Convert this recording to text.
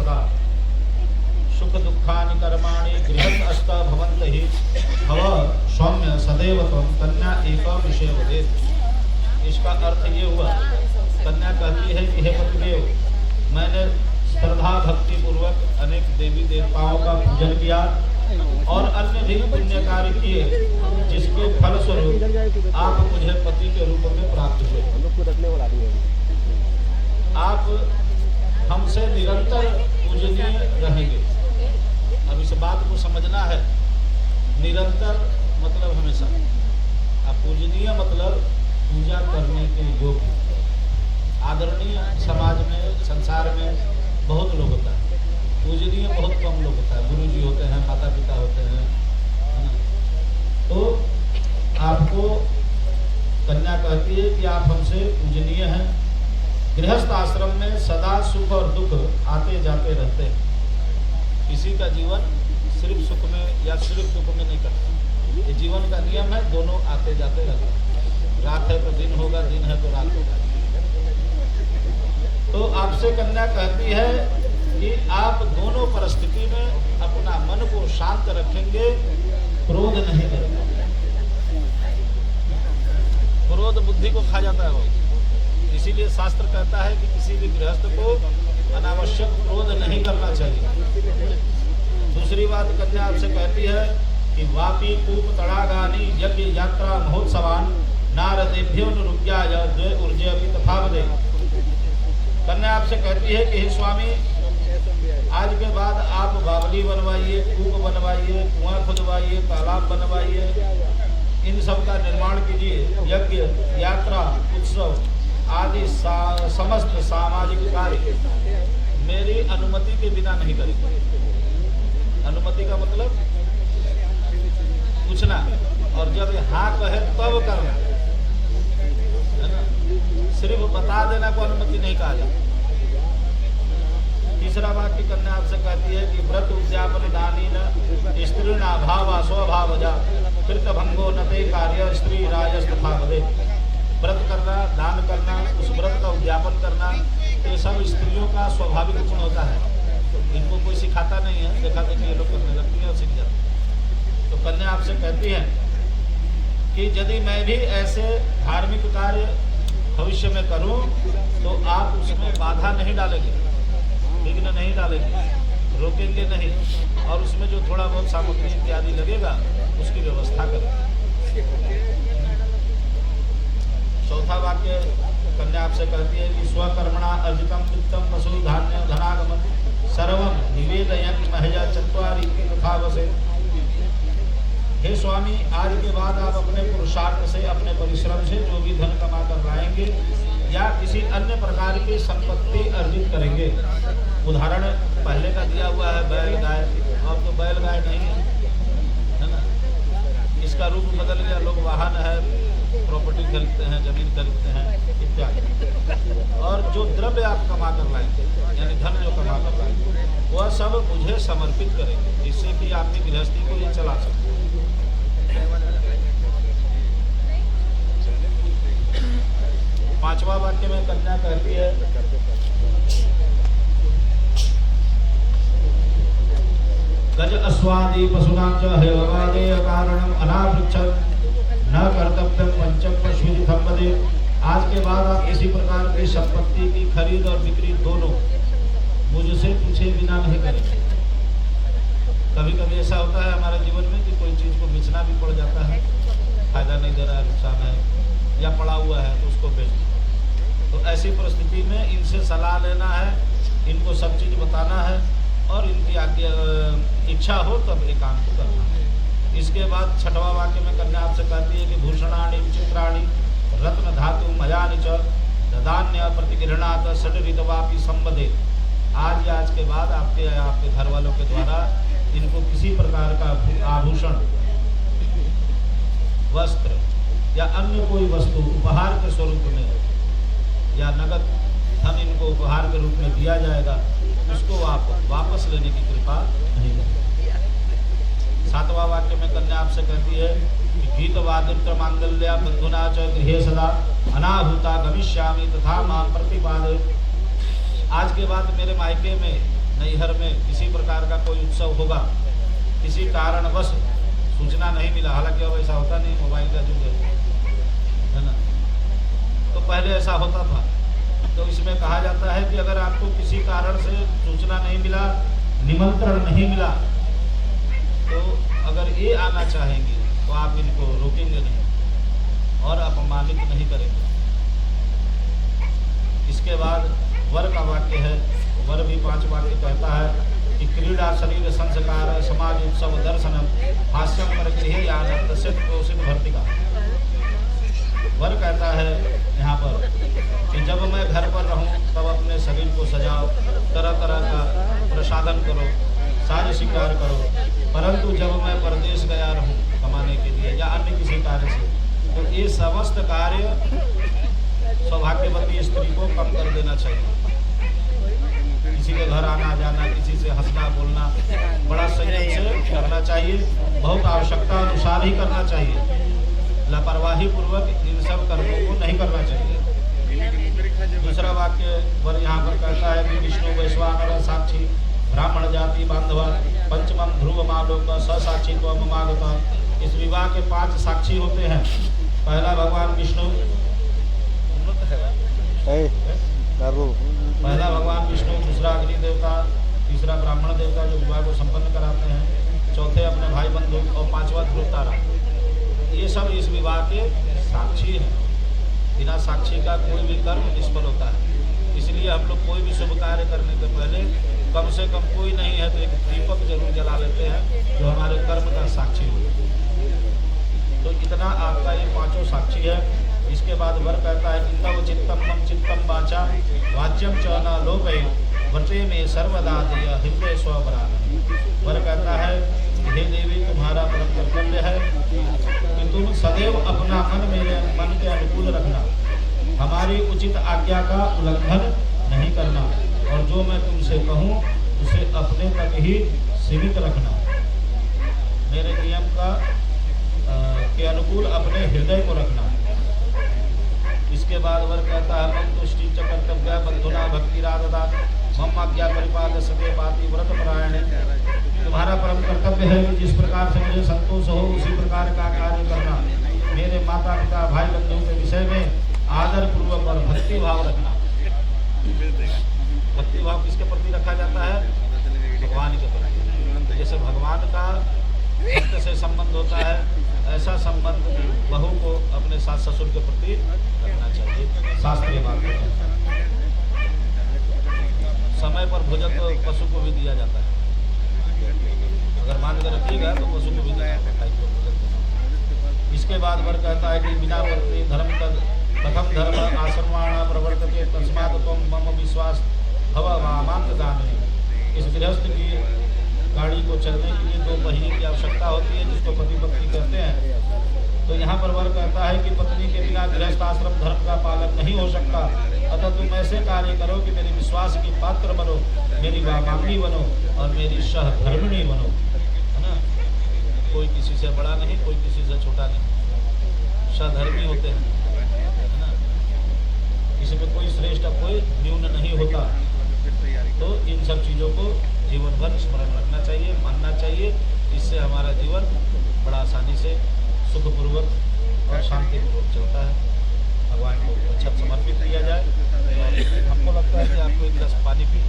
सदा सुख दुखानि कर्माणि गृहस्थ भवन्त हि भव सौम्य सदैव त्वं कन्या एक विषय वदेत्। इसका अर्थ ये हुआ, कन्या कहती है कि हे पतिदेव, मैंने श्रद्धा भक्ति पूर्वक अनेक देवी देवताओं का पूजन किया और अन्य भी पुण्य कार्य किए, जिसके फलस्वरूप आप मुझे पति के रूप में प्राप्त हुए। आप हमसे निरंतर पूजनीय रहेंगे। अब इस बात को समझना है, निरंतर मतलब हमेशा, अब पूजनीय मतलब पूजा करने के योग्य। आदरणीय समाज में, संसार में बहुत लोग होता है, पूजनीय बहुत कम लोग होता है। गुरु जी होते हैं, माता पिता होते हैं, है ना। तो आपको कन्या कहती है कि आप हमसे पूजनीय हैं। गृहस्थ आश्रम में सदा सुख और दुख आते जाते रहते हैं। किसी का जीवन सिर्फ सुख में या सिर्फ दुख में नहीं करता। ये जीवन का नियम है, दोनों आते जाते रहते हैं। रात है तो दिन होगा, दिन है तो रात होगा। तो आपसे कन्या कहती है कि आप दोनों परिस्थिति में अपना मन को शांत रखेंगे, क्रोध नहीं करेंगे। क्रोध बुद्धि को खा जाता है वो। इसीलिए शास्त्र कहता है कि किसी भी गृहस्थ को अनावश्यक क्रोध नहीं करना चाहिए। दूसरी बात कन्या आपसे कहती है कि वापी कूप तड़ागानी यज्ञ यात्रा महोत्सवान नारदेभ्यो नुरुज्ञाय द्वे ऊर्जयपि तथा वदे। कन्या आपसे कहती है कि हे स्वामी, आज के बाद आप बावली बनवाइए, कूप बनवाइए, कुआं खुदवाइए, तालाब बनवाइए, इन सब का निर्माण कीजिए। यज्ञ यात्रा उत्सव आदि समस्त सामाजिक कार्य मेरी अनुमति के बिना नहीं करेंगे। अनुमति का मतलब पूछना, और जब हाँ कहे तब करना, है ना। सिर्फ बता देना को अनुमति नहीं कहा जाता। तीसरा वाक्य कन्या आपसे कहती है कि व्रत उद्यापन दानी न स्त्री नाभाव स्वभावजा कृत भंगो नते कार्य स्त्री राजस्तथा वदे। व्रत करना, दान करना, उस व्रत का उद्यापन करना, ये सब स्त्रियों का स्वाभाविक गुण होता है। इनको कोई सिखाता नहीं है, देखा देखी ये लोग करने लगती है और सीख जाते हैं। तो कन्या आपसे कहती है कि यदि मैं भी ऐसे धार्मिक कार्य भविष्य में करूं तो आप उसमें बाधा नहीं डालेंगे, विघ्न नहीं डालेंगे, रोकेंगे नहीं, और उसमें जो थोड़ा बहुत सामग्री इत्यादि लगेगा उसकी व्यवस्था करेंगे। चौथा वाक्य कन्या आपसे कहती है कि स्वकर्मणा अर्जितम वित्तम पशु धान्य धनागमन सर्वम निवेदयन महजा चत्वारि तथा वसे। हे स्वामी, आज के बाद आप अपने पुरुषार्थ से, अपने परिश्रम से जो भी धन कमा कर लाएंगे या किसी अन्य प्रकार की संपत्ति अर्जित करेंगे। उदाहरण पहले का दिया हुआ है बैल गाय, अब तो बैल गाय नहीं है ना। इसका रूप बदल गया, लोग वाहन है, प्रॉपर्टी खरीदते हैं, जमीन खरीदते हैं इत्यादि। और जो द्रव्य आप कमा कर लाएंगे, यानी धन जो कमा कर लाएंगे, वह सब मुझे समर्पित करेंगे, जिससे कि आपकी गृहस्थी को ये चला सके। पांचवा वाक्य में कन्या कहती है गज अश्वादि पशुनां च हेयवादेय कारणम अनावृच्छत् न कर्तव्यम पंचम पशुधिथम वदे। आज के बाद आप किसी प्रकार की संपत्ति की खरीद और बिक्री दोनों मुझसे पूछे बिना नहीं करेंगे। कभी कभी ऐसा होता है हमारे जीवन में कि कोई चीज़ को बेचना भी पड़ जाता है, फायदा नहीं दे रहा है, नुकसान है, या पड़ा हुआ है तो उसको बेच दो। तो ऐसी परिस्थिति में इनसे सलाह लेना है, इनको सब चीज़ बताना है, और इनकी आज्ञा इच्छा हो तब एकांत करना है। इसके बाद छठवां वाक्य में कन्या आपसे कहती है कि भूषणानि विचित्राणि रत्न धातु मयानि च ददान्य प्रतिगृहणात् षड् ऋतवापि संवदे। आज के बाद आपके घर वालों के द्वारा इनको किसी प्रकार का आभूषण, वस्त्र या अन्य कोई वस्तु उपहार के स्वरूप में या नगद धन इनको उपहार के रूप में दिया जाएगा, उसको आप वापस लेने की कृपा नहीं करें। सातवां वाक्य में कन्या आपसे कहती है कि गीत वादित्र मांगल्या बंधुना च गृहे सदा अनाहुता गमिष्यामि तथा मां प्रतिपादय। आज के बाद मेरे मायके में नैहर में किसी प्रकार का कोई उत्सव होगा, किसी कारणवश सूचना नहीं मिला, हालांकि अब ऐसा होता नहीं, मोबाइल का युग है ना, तो पहले ऐसा होता था। तो इसमें कहा जाता है कि अगर आपको किसी कारण से सूचना नहीं मिला, निमंत्रण नहीं मिला, तो अगर ये आना चाहेंगे तो आप इनको रोकेंगे नहीं और अपमानित नहीं करेंगे। इसके बाद वर का वाक्य है, वर भी 5 वाक्य कहता है कि क्रीड़ा शरीर संस्कार समाज उत्सव दर्शनम हास्यम पर गृह आनंद से पोषित भर्तिका। वर कहता है यहाँ पर कि जब मैं घर पर रहूँ तब अपने शरीर को सजाओ, तरह तरह का प्रसादन करो, सारे शिकार करो, परंतु जब मैं परदेश गया रहूँ कमाने के लिए या अन्य किसी कार्य से, तो ये समस्त कार्य सौभाग्यवती स्त्री को कम कर देना चाहिए। किसी के घर आना जाना, किसी से हंसना बोलना बड़ा संयम से करना चाहिए, बहुत आवश्यकता अनुसार ही करना चाहिए, लापरवाही पूर्वक इन सब कर्मों को नहीं करना चाहिए। दूसरा वाक्य वर यहाँ पर कहता है कि विष्णु वैश्वानर साक्षी ब्राह्मण जाति बांधवा पंचमम ध्रुव मालोक ससाक्षी तो ममागता। इस विवाह के 5 साक्षी होते हैं। पहला भगवान विष्णु, पहला भगवान विष्णु, दूसरा अग्नि देवता, तीसरा ब्राह्मण देवता जो विवाह को संपन्न कराते हैं, चौथे अपने भाई बंधु और 5वां ध्रुव तारा। ये सब इस विवाह के साक्षी हैं। बिना साक्षी का कोई भी कर्म निष्फल होता है। इसलिए हम लोग कोई भी शुभ कार्य करने के पहले कम से कम कोई नहीं है तो एक दीपक जरूर जला लेते हैं जो हमारे कर्म का साक्षी हो। तो इतना आपका ये 5 साक्षी है। इसके बाद वर कहता है कि तव चित्तम मम चित्तम वाचा वाच्यम च न लोभे व्रते में सर्वदा देय हृदय स्वबरा। वर कहता है हे देवी, तुम्हारा परम कर्तव्य है कि तुम सदैव अपना मन मेरे मन के अनुकूल रखना, हमारी उचित आज्ञा का उल्लंघन नहीं करना, और जो मैं तुमसे कहूँ उसे अपने तक ही सीमित रखना, मेरे नियम का के अनुकूल अपने हृदय को रखना। इसके बाद वर कहता है मम तुष्टि च कर्तव्य बंधुना भक्ति राधा मम आज्ञा परिपाल सके बाती व्रत परायणे। तुम्हारा परम कर्तव्य है कि जिस प्रकार से मुझे संतोष हो उसी प्रकार का कार्य करना, मेरे माता पिता भाई बंधुओं के विषय में आदर पूर्वक और भक्ति भाव रखना। भक्ति भाव किसके प्रति रखा जाता है? भगवान के प्रति। जैसे भगवान का भक्त से संबंध होता है, ऐसा संबंध बहू को अपने सास ससुर के प्रति रखना चाहिए। शास्त्रीय बात है। समय पर भोजन तो पशु को भी दिया जाता है। अगर मान कर रखिएगा तो पशु को भी दिया जाता है भोजन। इसके बाद वर कहता है कि बिना पत्नी धर्म तक प्रथम धर्म आश्रमाणा प्रवर्तते तस्मात् त्वं मम विश्वास भव मामांत दाने। इस गृहस्थ की गाड़ी को चलने के लिए 2 पहिए की आवश्यकता होती है, जिसको पति पत्नी कहते हैं। तो यहाँ पर वर कहता है कि पत्नी के बिना गृहस्थ आश्रम धर्म का पालन नहीं हो सकता, अतः तुम ऐसे कार्य करो कि मेरे विश्वास की पात्र बनो, मेरी वामांगी बनो और मेरी सहधर्मिणी बनो, है ना। कोई किसी से बड़ा नहीं, कोई किसी से छोटा नहीं, सहधर्मी होते हैं, है ना। किसी में कोई श्रेष्ठ कोई न्यून नहीं होता। तो इन सब चीज़ों को जीवन भर स्मरण रखना चाहिए, मानना चाहिए। इससे हमारा जीवन बड़ा आसानी से सुखपूर्वक और शांतिपूर्वक चलता है। भगवान को अच्छा समर्पित किया जाए। हमको लगता है कि आपको एक गिलास पानी पी